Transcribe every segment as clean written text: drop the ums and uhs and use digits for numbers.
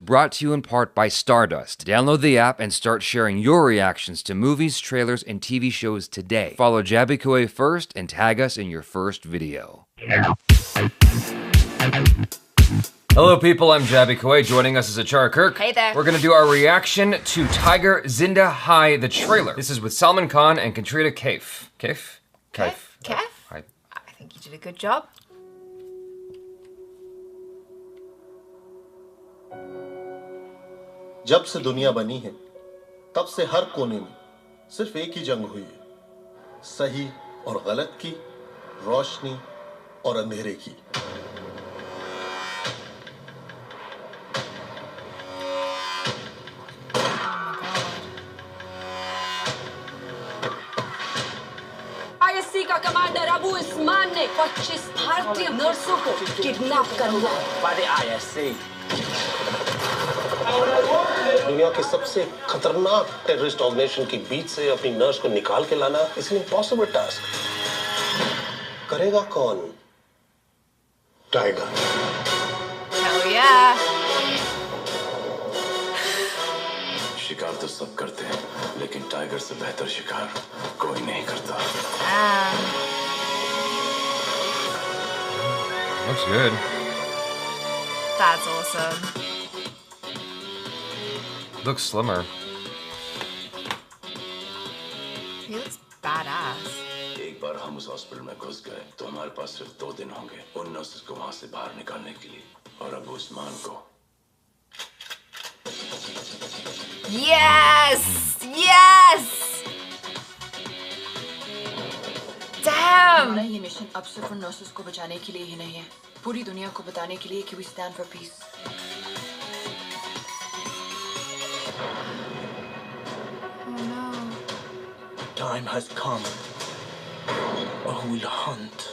Brought to you in part by Stardust. Download the app and start sharing your reactions to movies, trailers, and TV shows today. Follow Jabby first and tag us in your first video. Hello people, I'm Jabby. Joining us is Achara Kirk. Hey there. We're gonna do our reaction to Tiger Zinda Hai, the trailer. This is with Salman Khan and Katrina Kaif. Kaif? I think you did a good job. जब से दुनिया बनी है तब से हर कोने में सिर्फ एक ही जंग हुई है, सही और गलत की, रोशनी और अंधेरे की। आईएससी का कमांडर अबू उस्मान ने 25 भारतीय नर्सों को किडनैप कर लिया by the ISC। दुनिया के सबसे खतरनाक टेररिस्ट ऑर्गेनाइजेशन के बीच से अपनी नर्स को निकाल के लाना इज एन इम्पॉसिबल टास्क। करेगा कौन? टाइगर। Hell yeah. शिकार तो सब करते हैं, लेकिन टाइगर से बेहतर शिकार कोई नहीं करता। Looks good. That's awesome. Looks slimmer. He looks badass. एक बार हम उस हॉस्पिटल में घुस गए तो हमारे पास सिर्फ 2 दिन होंगे उन नर्सेस को वहां से बाहर निकालने के लिए और अबू उस्मान को। Yes! Yes! Damn! हमारा ये मिशन अब सिर्फ उन नर्सेस को बचाने के लिए ही नहीं है, पूरी दुनिया को बताने के लिए कि we stand for peace। Time has come. I will hunt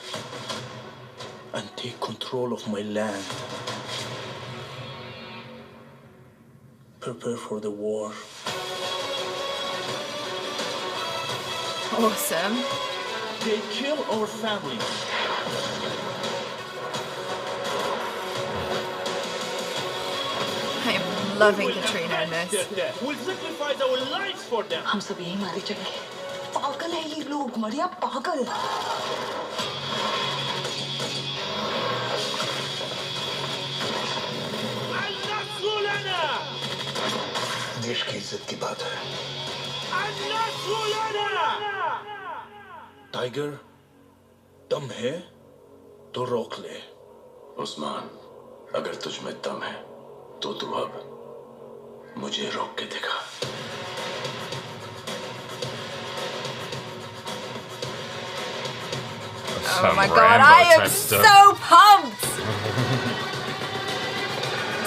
and take control of my land. Prepare for the war. Awesome. They kill our families. I am loving Katrina in this. We'll sacrifice our lives for them. हम सब यही मारे जाएंगे। पागल है ये लोग, मरिया पागल। देश की इज्जत की बात है। टाइगर, दम है तो रोक ले। उस्मान, अगर तुझ में दम है तो तू अब मुझे रोक के दिखा। Oh my god, I am so pumped!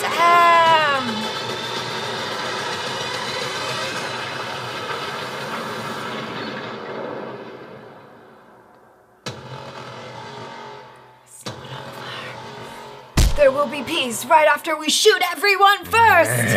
Damn! There will be peace right after we shoot everyone first!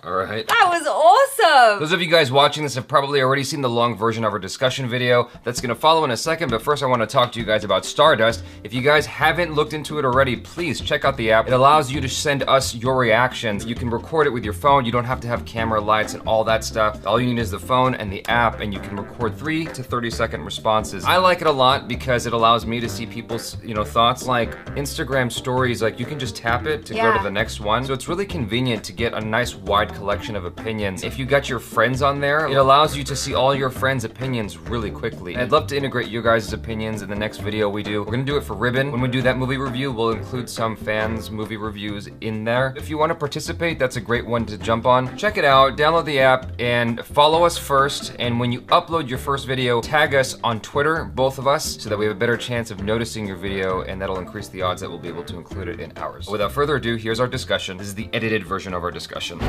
Alright. That was awesome! Those of you guys watching this have probably already seen the long version of our discussion video. That's gonna follow in a second, but first I wanna talk to you guys about Stardust. If you guys haven't looked into it already, please check out the app. It allows you to send us your reactions. You can record it with your phone. You don't have to have camera lights and all that stuff. All you need is the phone and the app, and you can record 3 to 30-second responses. I like it a lot because it allows me to see people's, thoughts. Like Instagram stories, like you can just tap it to go to the next one. So it's really convenient to get a nice wide collection of opinions. If you got your friends on there, it allows you to see all your friends' opinions really quickly. I'd love to integrate your guys' opinions in the next video we do. We're gonna do it for Ribbon. When we do that movie review, we'll include some fans' movie reviews in there. If you want to participate, that's a great one to jump on. Check it out, download the app, and follow us first. And when you upload your first video, tag us on Twitter, both of us, so that we have a better chance of noticing your video, and that'll increase the odds that we'll be able to include it in ours. Without further ado, here's our discussion. This is the edited version of our discussion.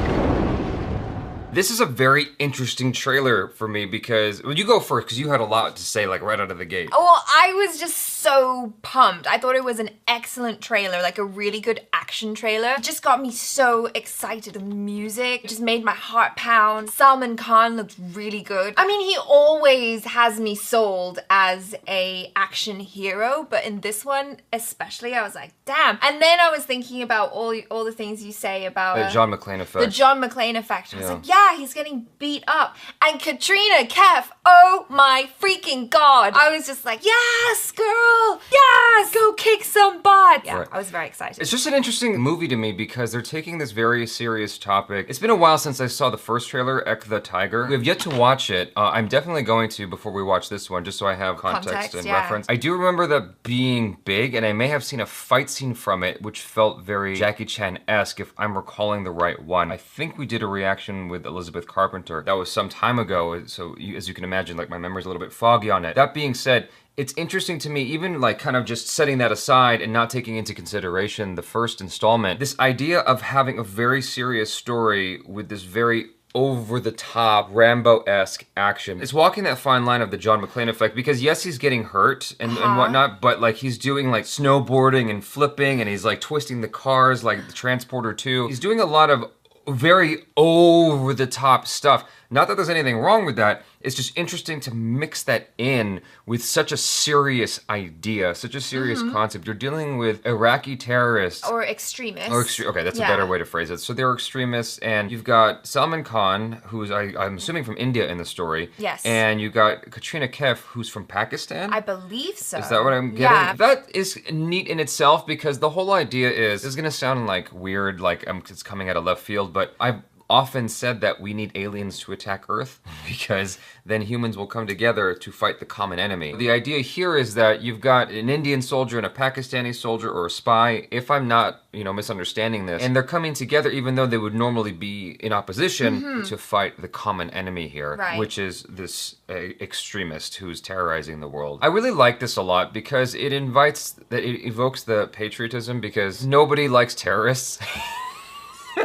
This is a very interesting trailer for me because, well, you go first because you had a lot to say like right out of the gate. Well, I was just so pumped. I thought it was an excellent trailer, like a really good action trailer. It just got me so excited. The music just made my heart pound. Salman Khan looked really good. I mean, he always has me sold as a action hero, but in this one especially, I was like, damn. And then I was thinking about all the things you say about The John McClane effect. the John McClane effect. I was like, yeah, he's getting beat up. And Katrina Kaif, oh my freaking god. I was just like, yes, girl, yes, go kick some butt. Yeah, Right. I was very excited. It's just an interesting movie to me because they're taking this very serious topic. It's been a while since I saw the first trailer, Ek the Tiger. We have yet to watch it. I'm definitely going to before we watch this one, just so I have context and yeah. reference. I do remember that being big, and I may have seen a fight scene from it, which felt very Jackie Chan-esque, if I'm recalling the right one. I think we did a reaction with Elizabeth Carpenter. That was some time ago, so as you can imagine, like, my memory's a little bit foggy on it. That being said, it's interesting to me, even like kind of just setting that aside and not taking into consideration the first installment, this idea of having a very serious story with this very over-the-top, Rambo-esque action. It's walking that fine line of the John McClane effect because yes, he's getting hurt and whatnot, but like he's doing like snowboarding and flipping and he's like twisting the cars like the Transporter 2. He's doing a lot of very over-the-top stuff. Not that there's anything wrong with that, it's just interesting to mix that in with such a serious idea, such a serious concept. You're dealing with Iraqi terrorists. Or extremists. Okay, that's a better way to phrase it. So they're extremists, and you've got Salman Khan, who's, I'm assuming from India in the story. Yes. And you've got Katrina Kaif, who's from Pakistan. I believe so. Is that what I'm getting? Yeah. That is neat in itself because the whole idea is, this is gonna sound like weird, like it's coming out of left field, but I've often said that we need aliens to attack Earth because then humans will come together to fight the common enemy. The idea here is that you've got an Indian soldier and a Pakistani soldier or a spy, if I'm not, misunderstanding this, and they're coming together even though they would normally be in opposition to fight the common enemy here, which is this extremist who's terrorizing the world. I really like this a lot because it evokes the patriotism because nobody likes terrorists.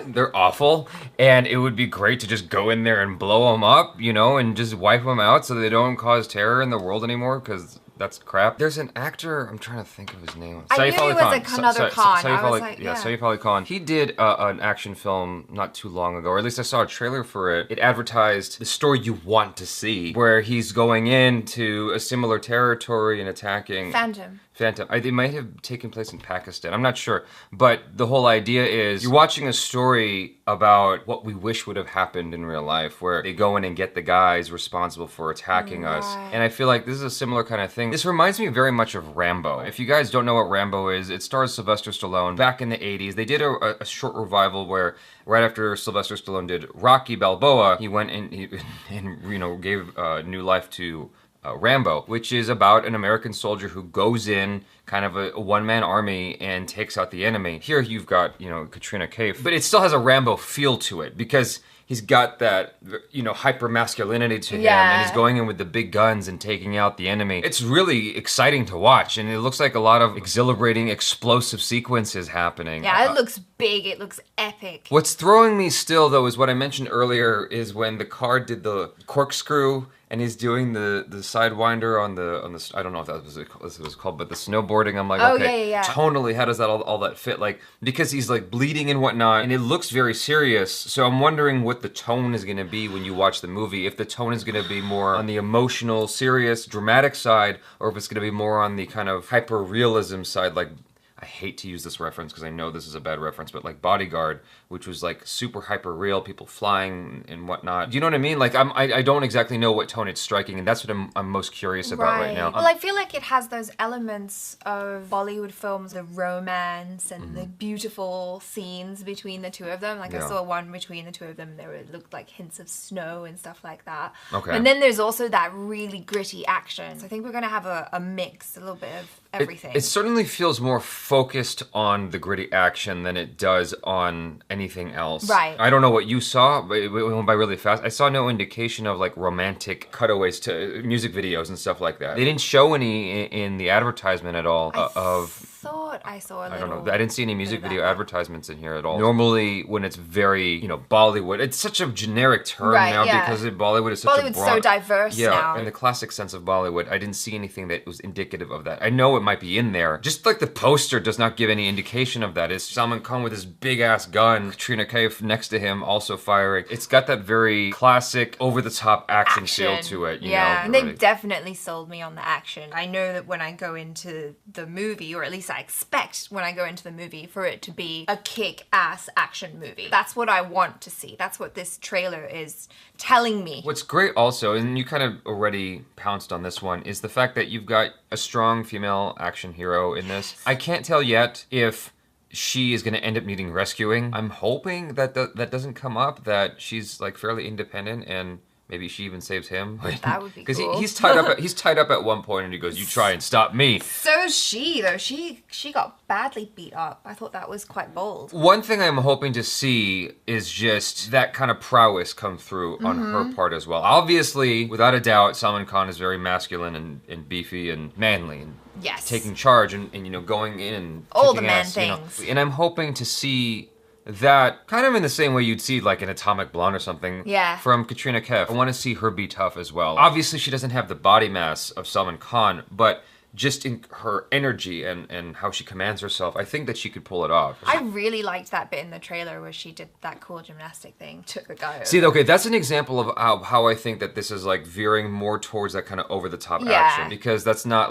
They're awful, and it would be great to just go in there and blow them up, and just wipe them out so they don't cause terror in the world anymore, because that's crap. There's an actor, I'm trying to think of his name. I knew he was another Khan. I was like, Saif Ali Khan. He did an action film not too long ago, or at least I saw a trailer for it. It advertised the story you want to see, where he's going into a similar territory and attacking... Phantom. It might have taken place in Pakistan. I'm not sure. But the whole idea is you're watching a story about what we wish would have happened in real life, where they go in and get the guys responsible for attacking us. And I feel like this is a similar kind of thing. This reminds me very much of Rambo. If you guys don't know what Rambo is, it stars Sylvester Stallone. Back in the 80s, they did a short revival where right after Sylvester Stallone did Rocky Balboa, he went and gave new life to Rambo, which is about an American soldier who goes in kind of a one-man army and takes out the enemy. Here you've got, Katrina Kaif, but it still has a Rambo feel to it because he's got that, hyper masculinity to him, and he's going in with the big guns and taking out the enemy. It's really exciting to watch, and it looks like a lot of exhilarating, explosive sequences happening. Yeah, it looks big, it looks epic. What's throwing me still, though, is what I mentioned earlier, is when the car did the corkscrew, and he's doing the sidewinder on the I don't know if that was what it was called, but the snowboarding. I'm like, okay, tonally, how does that all that fit? Like, because he's like bleeding and whatnot, and it looks very serious. So I'm wondering what the tone is going to be when you watch the movie. If the tone is going to be more on the emotional, serious, dramatic side, or if it's going to be more on the kind of hyper realism side, like. I hate to use this reference because I know this is a bad reference, but like Bodyguard, which was like super hyper real, people flying and whatnot. Do you know what I mean? Like I don't exactly know what tone it's striking, and that's what I'm most curious about right now. Well, I feel like it has those elements of Bollywood films, the romance and the beautiful scenes between the two of them. Like I saw one between the two of them, it looked like hints of snow and stuff like that. Okay. And then there's also that really gritty action. So I think we're gonna have a mix, a little bit of everything. It certainly feels more focused on the gritty action than it does on anything else. Right. I don't know what you saw, but it went by really fast. I saw no indication of like romantic cutaways to music videos and stuff like that. They didn't show any in the advertisement at all I thought thought I saw a little. I don't know. I didn't see any music bit of video that. advertisements in here at all. Normally, when it's very, Bollywood, it's such a generic term Right, now yeah. because Bollywood is such a Bollywood's broad... so diverse yeah, now. in the classic sense of Bollywood, I didn't see anything that was indicative of that. I know it might be in there. Just like the poster does not give any indication of that. It's Salman Khan with his big-ass gun, Katrina Kaif next to him also firing. It's got that very classic, over-the-top action feel to it, you know? and they really. definitely sold me on the action. I know that when I go into the movie, or at least I expect when I go into the movie for it to be a kick-ass action movie. That's what I want to see. That's what this trailer is telling me. What's great also, and you kind of already pounced on this one, is the fact that you've got a strong female action hero in this. I can't tell yet if she is going to end up needing rescuing. I'm hoping that that doesn't come up, that she's like fairly independent and maybe she even saves him. That would be Because cool. he's tied up at one point and he goes, "You try and stop me." So is she, though. She got badly beat up. I thought that was quite bold. One thing I'm hoping to see is just that kind of prowess come through on her part as well. Obviously, without a doubt, Salman Khan is very masculine and beefy and manly and Yes. taking charge and going in and All the kicking man ass, you know. things. And I'm hoping to see that kind of in the same way you'd see like an Atomic Blonde or something Yeah. from Katrina Kaif. I want to see her be tough as well. Obviously, she doesn't have the body mass of Salman Khan, but just in her energy and how she commands herself, I think that she could pull it off. I really liked that bit in the trailer where she did that cool gymnastic thing, took the guy over. See, okay, that's an example of how I think that this is like veering more towards that kind of over-the-top Yeah. action, because that's not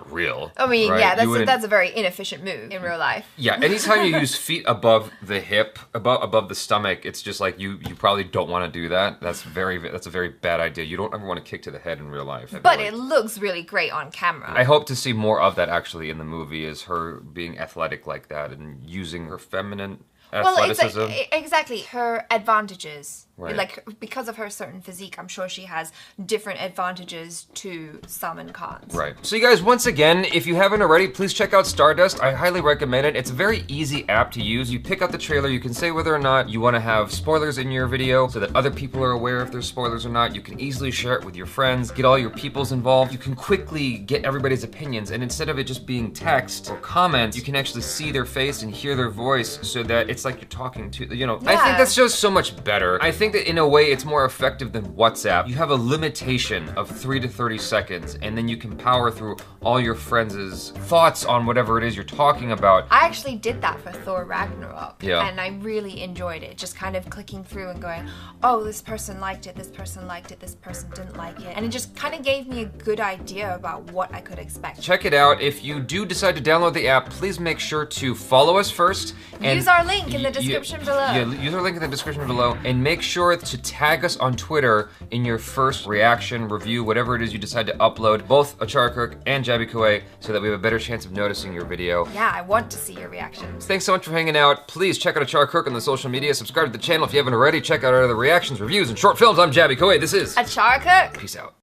real. I mean, right? yeah, You wouldn't- that's a very inefficient move in real life. Yeah, anytime you use feet above the hip, above the stomach, it's just like you probably don't want to do that. That's a very bad idea. You don't ever want to kick to the head in real life. But it looks really great on camera. I hope to see more of that actually in the movie, is her being athletic like that and using her feminine athleticism. Well, it's exactly her advantages. Right. Like, because of her certain physique, I'm sure she has different advantages to Salman Khan's. Right. So you guys, once again, if you haven't already, please check out Stardust. I highly recommend it. It's a very easy app to use. You pick out the trailer, you can say whether or not you want to have spoilers in your video so that other people are aware if there's spoilers or not. You can easily share it with your friends, get all your peoples involved. You can quickly get everybody's opinions, and instead of it just being text or comments, you can actually see their face and hear their voice so that it's like you're talking to, I think Yeah. that's just so much better. I think that in a way it's more effective than WhatsApp. You have a limitation of 3 to 30 seconds, and then you can power through all your friends' thoughts on whatever it is you're talking about. I actually did that for Thor Ragnarok. Yeah. And I really enjoyed it. Just kind of clicking through and going, oh, this person liked it, this person liked it, this person didn't like it. And it just kind of gave me a good idea about what I could expect. Check it out. If you do decide to download the app, please make sure to follow us first. And Use our link in the description below. Yeah, use our link in the description below, and make sure to tag us on Twitter in your first reaction, review, whatever it is you decide to upload, both Achara Kirk and Jabby Kue, so that we have a better chance of noticing your video. Yeah, I want to see your reactions. Thanks so much for hanging out. Please check out Achara Kirk on the social media. Subscribe to the channel if you haven't already. Check out our other reactions, reviews, and short films. I'm Jabby Kue. This is Achara Cook. Peace out.